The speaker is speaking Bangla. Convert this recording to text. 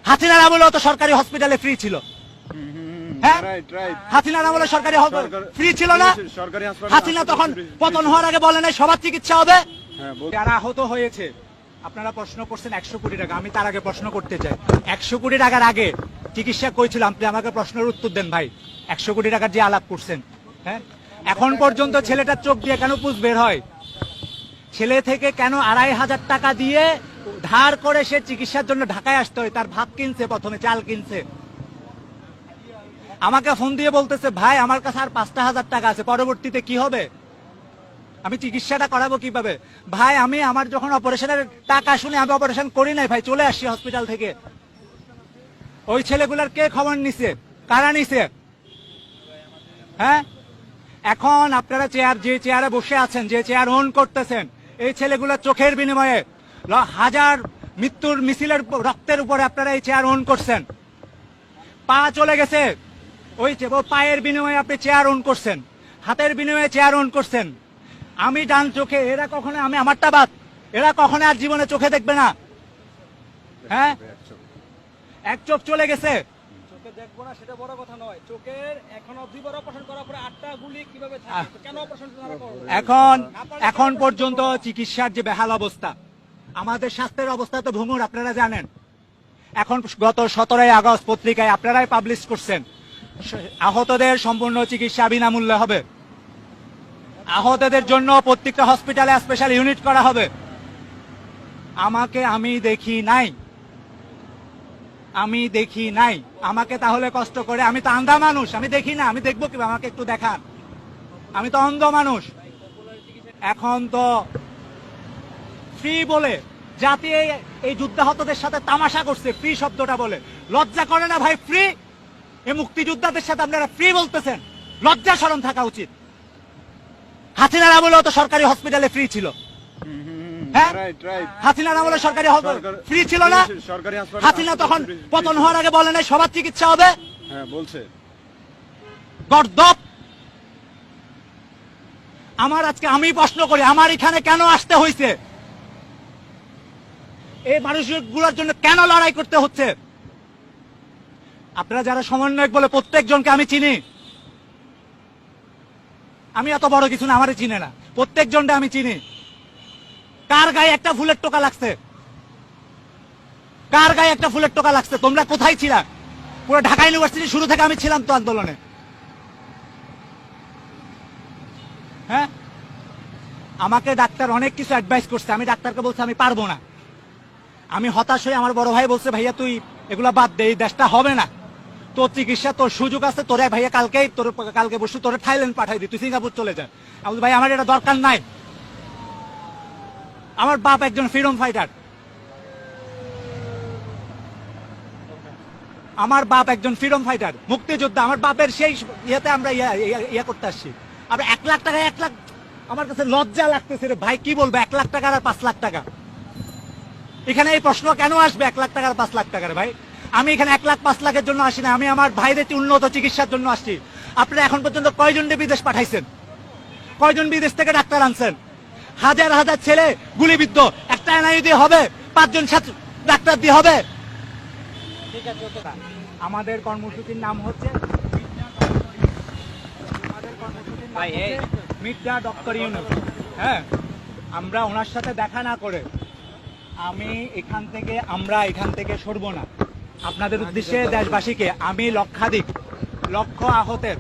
হাসিনার আমলেও তো সরকারি হসপিটালে ফ্রি ছিল। হ্যাঁ, হাসিনার আমলে সরকারি ফ্রি ছিল না? হাসিনা তখন পতন হওয়ার আগে বলে নাই সবার চিকিৎসা হবে? যারা আহত হয়েছে আপনারা প্রশ্ন করছেন 100 কোটি টাকা, আমি তার আগে প্রশ্ন করতে চাই 100 কোটি টাকার আগে চিকিৎসা করেছিল? আপনি আমাকে প্রশ্নের উত্তর দেন ভাই। 100 কোটি টাকার যে আলাপ করছেন, হ্যাঁ, এখন পর্যন্ত ছেলেটার চোখ দিয়ে কেন পুষ বের হয়? ছেলে থেকে কেন 2,500 টাকা দিয়ে ধার করে সে চিকিৎসার জন্য ঢাকায় আসতে হয়? তার ভাত কিনছে, প্রথমে চাল কিনছে। আমাকে ফোন দিয়ে বলতেছে ভাই আমার কাছে আর 5,000 টাকা আছে, পরবর্তীতে কি হবে, আমি চিকিৎসাটা করাবো কিভাবে? ভাই আমি আমার যখন অপারেশনের টাকা শুনে আমি অপারেশন করি নাই ভাই, চলে আসছি হসপিটাল থেকে। ওই ছেলেগুলার কে খবর নিছে, কারা নিছে? হ্যাঁ, এখন আপনারা যে চেয়ারে বসে আছেন, যে চেয়ার ওন করতেছেন, এই ছেলেগুলোর চোখের বিনিময়ে হাজার মৃত্যুর মিছিলের রক্তের উপরে আপনারা এই চেয়ার ওন করছেন। পা চলে গেছে, ওই পায়ের বিনিময়ে আপনি চেয়ার ওন করছেন, হাতের বিনিময়ে চেয়ার ওন করছেন। আমি ডান চোখে, এরা কখনো, আমি আমারটা বাদ, এরা কখনো আর জীবনে চোখে দেখবে না। হ্যাঁ, এক চোখ চলে গেছে, চোখে দেখবো না সেটা বড় কথা নয়, চোখের এখন অবধি অপারেশন করার পরে 8টা গুলি কিভাবে থাকে, কেন অপারেশন এখন পর্যন্ত চিকিৎসার যে বেহাল অবস্থা, আমাদের স্বাস্থ্যের অবস্থা তো ভঙ্গুর আপনারা জানেন। এখন গত 17 আগস্ট পত্রিকায় আপনারাই পাবলিশ করছেন আহতদের সম্পূর্ণ চিকিৎসা বিনামূল্যে হবে, আহতদের জন্য প্রত্যেকটা হসপিটালে স্পেশাল ইউনিট করা হবে। আমি দেখি নাই, আমাকে তাহলে কষ্ট করে, আমি তো আন্ধা মানুষ, আমি দেখি না, আমি দেখবো কিভাবে, আমাকে একটু দেখান, আমি তো অন্ধ মানুষ। এখন তো ফ্রি বলে জাতি এই যুদ্ধাহতদের সাথে তামাশা করছে, ফ্রি শব্দটা বলে। লজ্জা করে না ভাই? ফ্রি, এই মুক্তিযোদ্ধাদের সাথে আপনারা ফ্রি বলতেছেন, লজ্জা শরম থাকা উচিত। হাসিনার আমলেও তো সরকারি হসপিটালে ফ্রি ছিল। হ্যাঁ, হাসিনার আমলে সরকারি ফ্রি ছিল না? হাসিনা তখন পতন হওয়ার আগে বলে নাই সবার চিকিৎসা হবে? হ্যাঁ বলছে। গর্দভ। আমি প্রশ্ন করি, আমার এখানে কেন আসতে হয়েছে? এই মানুষগুলোর জন্য কেন লড়াই করতে হচ্ছে? আপনারা যারা সমন্বয়ক বলে প্রত্যেকজনকে আমি চিনি, আমি এত বড় কিছু না, আমারে চিনে না, প্রত্যেকজনকে আমি চিনি। কার গায়ে একটা ফুলের টোকা লাগছে? কার গায়ে একটা ফুলের টোকা লাগছে? তোমরা কোথায় ছিলা? পুরো ঢাকা ইউনিভার্সিটি শুরু থেকে আমি ছিলাম তো আন্দোলনে। হ্যাঁ, আমাকে ডাক্তার অনেক কিছু অ্যাডভাইস করছে, আমি ডাক্তারকে বলছি আমি পারবো না। আমি হতাশ হয়ে আমার বড় ভাই বলছে ভাইয়া তুই এগুলা বাদ দে, এই দেশটা হবে না, তোর চিকিৎসা, তোর সুযোগ আছে, তোরে ভাইয়া কালকে বসে তোরে থাইল্যান্ড পাঠাই দি, তুই সিঙ্গাপুর চলে যা। আমি বলছি ভাই আমার এটা দরকার নাই, আমার বাপ একজন ফ্রিডম ফাইটার, মুক্তিযোদ্ধা, আমার বাপের সেই ইয়েতে আমরা ইয়া করতে আসছি। আমরা 1 লাখ টাকা, 1 লাখ, আমার কাছে লজ্জা লাগতেছে রে ভাই, কি বলবো, 1 লাখ টাকা আর 5 লাখ টাকা, এখানে এই প্রশ্ন কেন আসবে 1 লাখ টাকা আর 5 লাখ টাকার? ভাই আমি এখানে 1 লাখ 5 লাখের জন্য আসি না, আমি আমার ভাইদের উন্নত চিকিৎসার জন্য আসছি। আপনারা এখন পর্যন্ত কয়জন বিদেশ পাঠাইছেন? কয়জন বিদেশ থেকে ডাক্তার আনছেন? হাজার হাজার ছেলে গুলিবিদ্ধ, একটা এনআইইউ দিয়ে হবে? 5 জন ডাক্তার দিয়ে হবে? ঠিক আছে, আমাদের কর্মসূচির নাম হচ্ছে মিট দ্য ডক্টর ইউনুস। হ্যাঁ, আমরা ওনার সাথে দেখা না করে আমরা এখান থেকে সরবো না। আপনাদের উদ্দেশ্যে দেশবাসীকে আমি লক্ষ আহতের